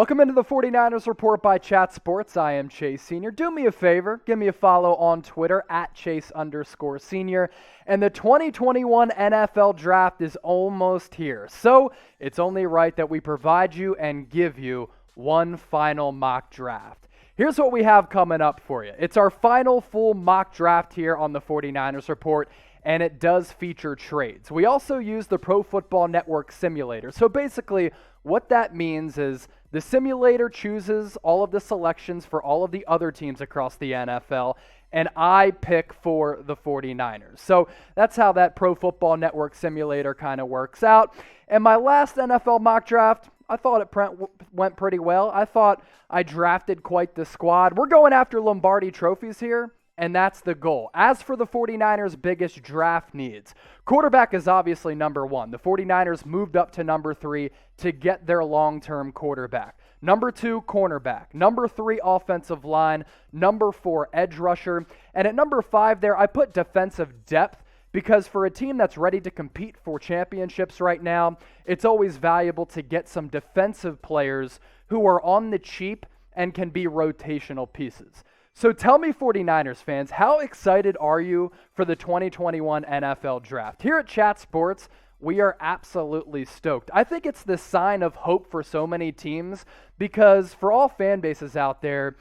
Welcome into the 49ers Report by Chat Sports. I am Chase Sr. Do me a favor, give me a follow on Twitter at Chase_Senior. And the 2021 NFL Draft is almost here. So it's only right that we provide you and give you one final mock draft. Here's what we have coming up for you. It's our final full mock draft here on the 49ers Report, and it does feature trades. We also use the Pro Football Network simulator. So basically, what that means is the simulator chooses all of the selections for all of the other teams across the NFL, and I pick for the 49ers. So that's how that Pro Football Network simulator kind of works out. And my last NFL mock draft, I thought it went pretty well. I thought I drafted quite the squad. We're going after Lombardi trophies here, and that's the goal. As for the 49ers' biggest draft needs, quarterback is obviously number one. The 49ers moved up to number 3 to get their long-term quarterback. Number 2, cornerback. Number 3, offensive line. Number 4, edge rusher. And at number 5 there, I put defensive depth because for a team that's ready to compete for championships right now, it's always valuable to get some defensive players who are on the cheap and can be rotational pieces. So tell me, 49ers fans, how excited are you for the 2021 NFL Draft? Here at Chat Sports, we are absolutely stoked. I think it's the sign of hope for so many teams because for all fan bases out there,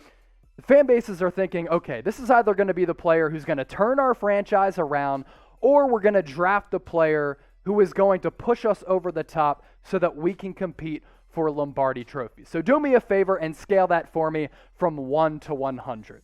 fan bases are thinking, okay, this is either going to be the player who's going to turn our franchise around or we're going to draft the player who is going to push us over the top so that we can compete for Lombardi trophies. So do me a favor and scale that for me from 1 to 100.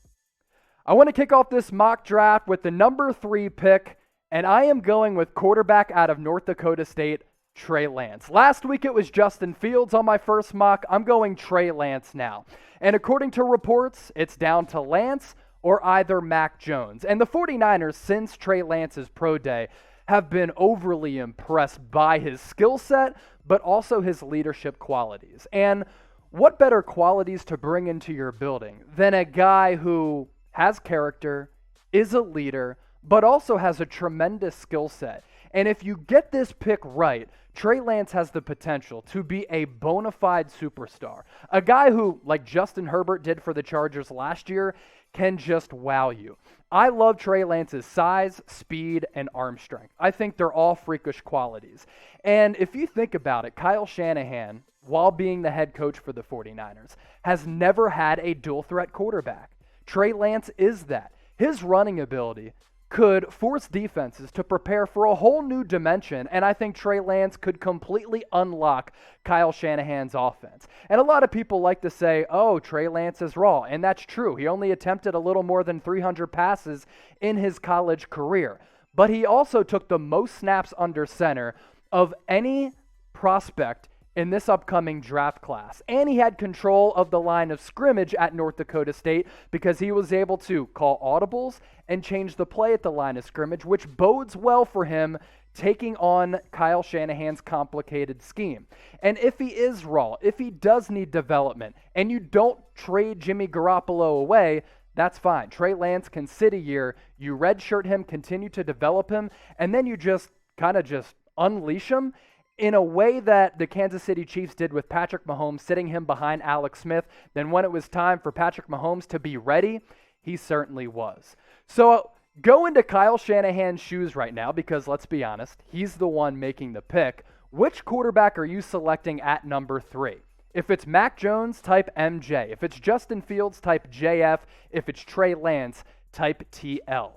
I want to kick off this mock draft with the number 3 pick, and I am going with quarterback out of North Dakota State, Trey Lance. Last week it was Justin Fields on my first mock. I'm going Trey Lance now. And according to reports, it's down to Lance or either Mac Jones. And the 49ers, since Trey Lance's pro day, have been overly impressed by his skill set, but also his leadership qualities. And what better qualities to bring into your building than a guy who has character, is a leader, but also has a tremendous skill set. And if you get this pick right, Trey Lance has the potential to be a bona fide superstar. A guy who, like Justin Herbert did for the Chargers last year, can just wow you. I love Trey Lance's size, speed, and arm strength. I think they're all freakish qualities. And if you think about it, Kyle Shanahan, while being the head coach for the 49ers, has never had a dual threat quarterback. Trey Lance is that. His running ability could force defenses to prepare for a whole new dimension, and I think Trey Lance could completely unlock Kyle Shanahan's offense. And a lot of people like to say, oh, Trey Lance is raw, and that's true. He only attempted a little more than 300 passes in his college career, but he also took the most snaps under center of any prospect in this upcoming draft class. And he had control of the line of scrimmage at North Dakota State because he was able to call audibles and change the play at the line of scrimmage, which bodes well for him taking on Kyle Shanahan's complicated scheme. And if he is raw, if he does need development, and you don't trade Jimmy Garoppolo away, that's fine. Trey Lance can sit a year, you redshirt him, continue to develop him, and then you just kind of unleash him in a way that the Kansas City Chiefs did with Patrick Mahomes, sitting him behind Alex Smith. Then when it was time for Patrick Mahomes to be ready, he certainly was. So go into Kyle Shanahan's shoes right now because, let's be honest, he's the one making the pick. Which quarterback are you selecting at number 3? If it's Mac Jones, type MJ. If it's Justin Fields, type JF. If it's Trey Lance, type TL.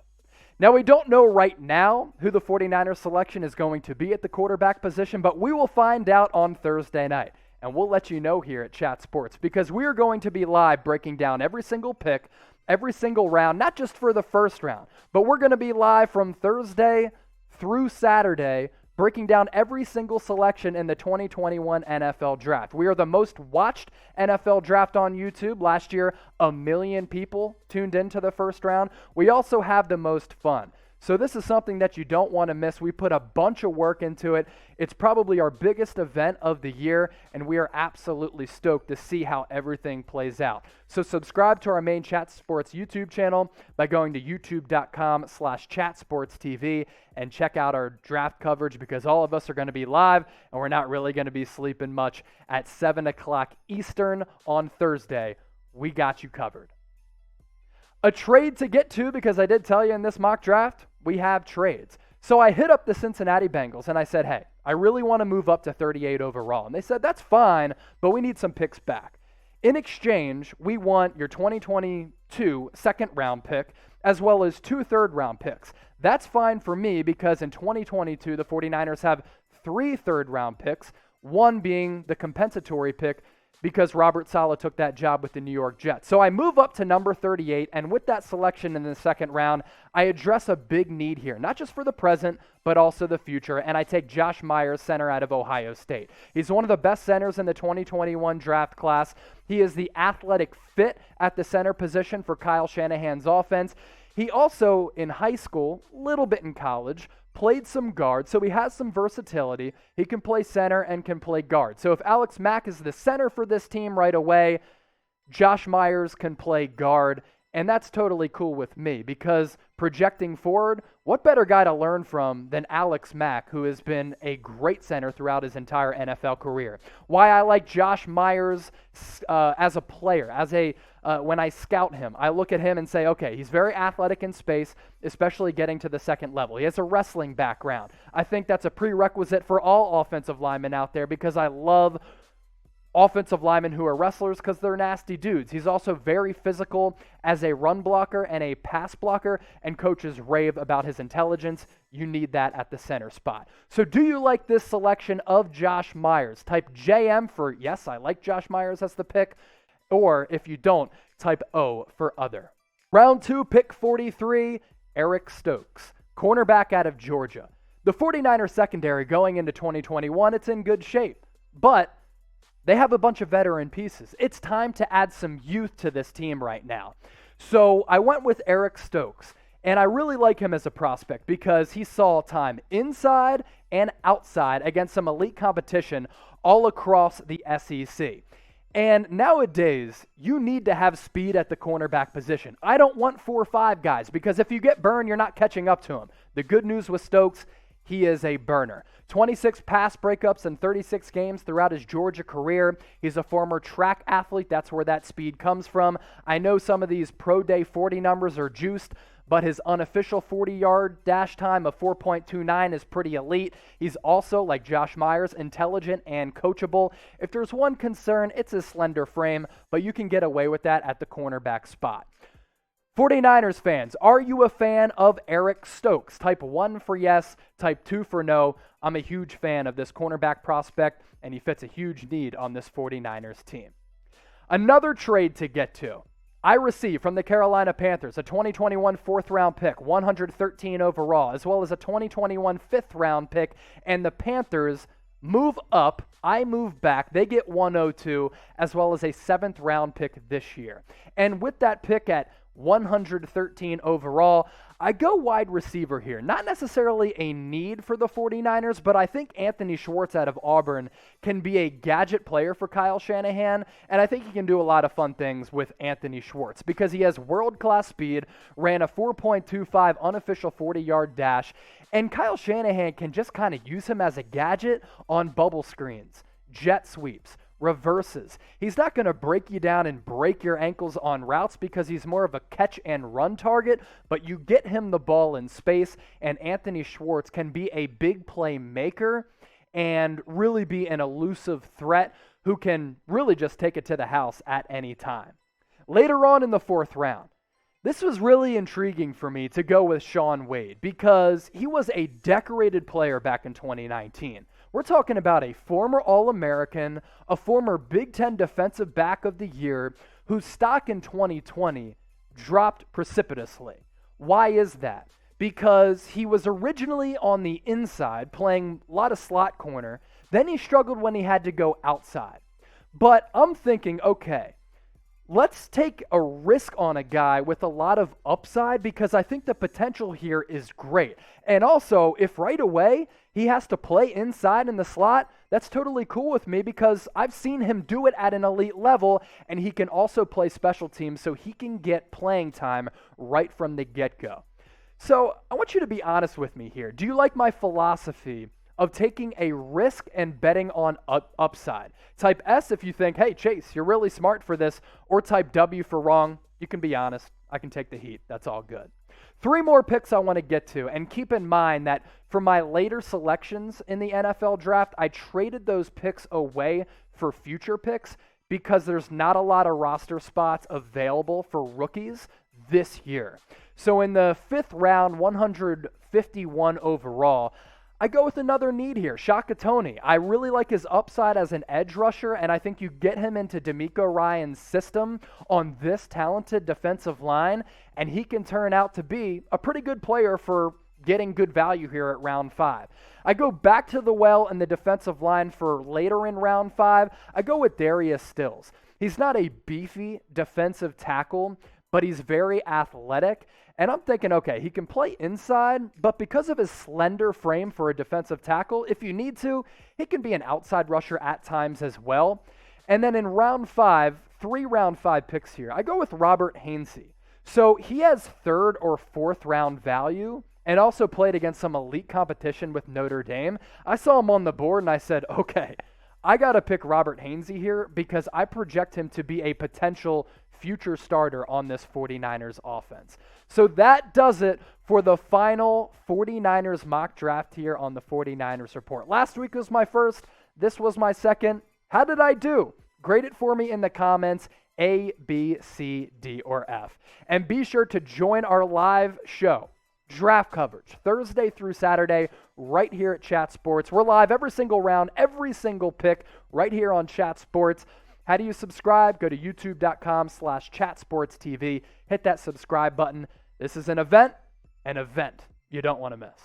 Now, we don't know right now who the 49ers selection is going to be at the quarterback position, but we will find out on Thursday night. And we'll let you know here at Chat Sports because we are going to be live breaking down every single pick, every single round, not just for the first round, but we're going to be live from Thursday through Saturday breaking down every single selection in the 2021 NFL Draft. We are the most watched NFL Draft on YouTube. Last year, 1 million people tuned into the first round. We also have the most fun. So this is something that you don't want to miss. We put a bunch of work into it. It's probably our biggest event of the year, and we are absolutely stoked to see how everything plays out. So subscribe to our main Chat Sports YouTube channel by going to youtube.com/chatsportstv and check out our draft coverage, because all of us are going to be live, and we're not really going to be sleeping much at 7 o'clock Eastern on Thursday. We got you covered. A trade to get to, because I did tell you in this mock draft, we have trades. So I hit up the Cincinnati Bengals and I said, hey, I really want to move up to 38 overall. And they said, that's fine, but we need some picks back. In exchange, we want your 2022 second-round pick as well as 2 third-round picks. That's fine for me, because in 2022, the 49ers have 3 third-round picks, one being the compensatory pick because Robert Saleh took that job with the New York Jets. So I move up to number 38, and with that selection in the second round, I address a big need here, not just for the present, but also the future, and I take Josh Myers, center out of Ohio State. He's one of the best centers in the 2021 draft class. He is the athletic fit at the center position for Kyle Shanahan's offense. He also, in high school, a little bit in college, played some guard, so he has some versatility. He can play center and can play guard. So if Alex Mack is the center for this team right away, Josh Myers can play guard, and that's totally cool with me, because projecting forward, what better guy to learn from than Alex Mack, who has been a great center throughout his entire NFL career. Why I like Josh Myers as a player, when I scout him, I look at him and say, okay, he's very athletic in space, especially getting to the second level. He has a wrestling background. I think that's a prerequisite for all offensive linemen out there, because I love offensive linemen who are wrestlers, because they're nasty dudes. He's also very physical as a run blocker and a pass blocker, and coaches rave about his intelligence. You need that at the center spot. So do you like this selection of Josh Myers? Type JM for yes, I like Josh Myers as the pick, or if you don't, type O for other. Round 2, pick 43, Eric Stokes, cornerback out of Georgia. The 49ers secondary going into 2021, it's in good shape, but they have a bunch of veteran pieces. It's time to add some youth to this team right now. So I went with Eric Stokes, and I really like him as a prospect because he saw time inside and outside against some elite competition all across the SEC. And nowadays, you need to have speed at the cornerback position. I don't want 4 or 5 guys, because if you get burned, you're not catching up to him. The good news with Stokes, he is a burner. 26 pass breakups in 36 games throughout his Georgia career. He's a former track athlete. That's where that speed comes from. I know some of these pro day 40 numbers are juiced, but his unofficial 40-yard dash time of 4.29 is pretty elite. He's also, like Josh Myers, intelligent and coachable. If there's one concern, it's his slender frame, but you can get away with that at the cornerback spot. 49ers fans, are you a fan of Eric Stokes? Type 1 for yes, type 2 for no. I'm a huge fan of this cornerback prospect, and he fits a huge need on this 49ers team. Another trade to get to. I received from the Carolina Panthers a 2021 4th-round pick, 113 overall, as well as a 2021 5th-round pick, and the Panthers move up. I move back. They get 102, as well as a 7th-round pick this year. And with that pick at 113 overall, I go wide receiver here. Not necessarily a need for the 49ers, but I think Anthony Schwartz out of Auburn can be a gadget player for Kyle Shanahan, and I think he can do a lot of fun things with Anthony Schwartz because he has world-class speed, ran a 4.25 unofficial 40-yard dash, and Kyle Shanahan can just kind of use him as a gadget on bubble screens, jet sweeps, reverses. He's not going to break you down and break your ankles on routes because he's more of a catch and run target, but you get him the ball in space, and Anthony Schwartz can be a big play maker and really be an elusive threat who can really just take it to the house at any time. Later on in the 4th round, this was really intriguing for me to go with Shaun because he was a decorated player back in 2019. We're talking about a former All-American, a former Big Ten Defensive Back of the Year, whose stock in 2020 dropped precipitously. Why is that? Because he was originally on the inside, playing a lot of slot corner. Then he struggled when he had to go outside. But I'm thinking, okay, let's take a risk on a guy with a lot of upside because I think the potential here is great. And also, if right away he has to play inside in the slot, that's totally cool with me because I've seen him do it at an elite level, and he can also play special teams so he can get playing time right from the get-go. So I want you to be honest with me here. Do you like my philosophy of taking a risk and betting on upside? Type S if you think, hey, Chase, you're really smart for this, or type W for wrong. You can be honest. I can take the heat. That's all good. 3 more picks I want to get to, and keep in mind that for my later selections in the NFL draft, I traded those picks away for future picks because there's not a lot of roster spots available for rookies this year. So in the 5th round, 151 overall, I go with another need here, Shaka Toney. I really like his upside as an edge rusher, and I think you get him into DeMeco Ryans' system on this talented defensive line, and he can turn out to be a pretty good player for getting good value here at round 5. I go back to the well in the defensive line for later in round 5. I go with Darius Stills. He's not a beefy defensive tackle, but he's very athletic. And I'm thinking, okay, he can play inside, but because of his slender frame for a defensive tackle, if you need to, he can be an outside rusher at times as well. And then in round 5, 3 round 5 picks here, I go with Robert Hainsey. So he has 3rd or 4th round value and also played against some elite competition with Notre Dame. I saw him on the board and I said, okay, I got to pick Robert Hainsey here because I project him to be a potential future starter on this 49ers offense. So that does it for the final 49ers mock draft here on the 49ers Report. Last week was my first. This was my second. How did I do? Grade it for me in the comments, A, B, C, D, or F. And be sure to join our live show, draft coverage, Thursday through Saturday, right here at Chat Sports. We're live every single round, every single pick, right here on Chat Sports. How do you subscribe? Go to youtube.com/chatsportstv. Hit that subscribe button. This is an event you don't want to miss.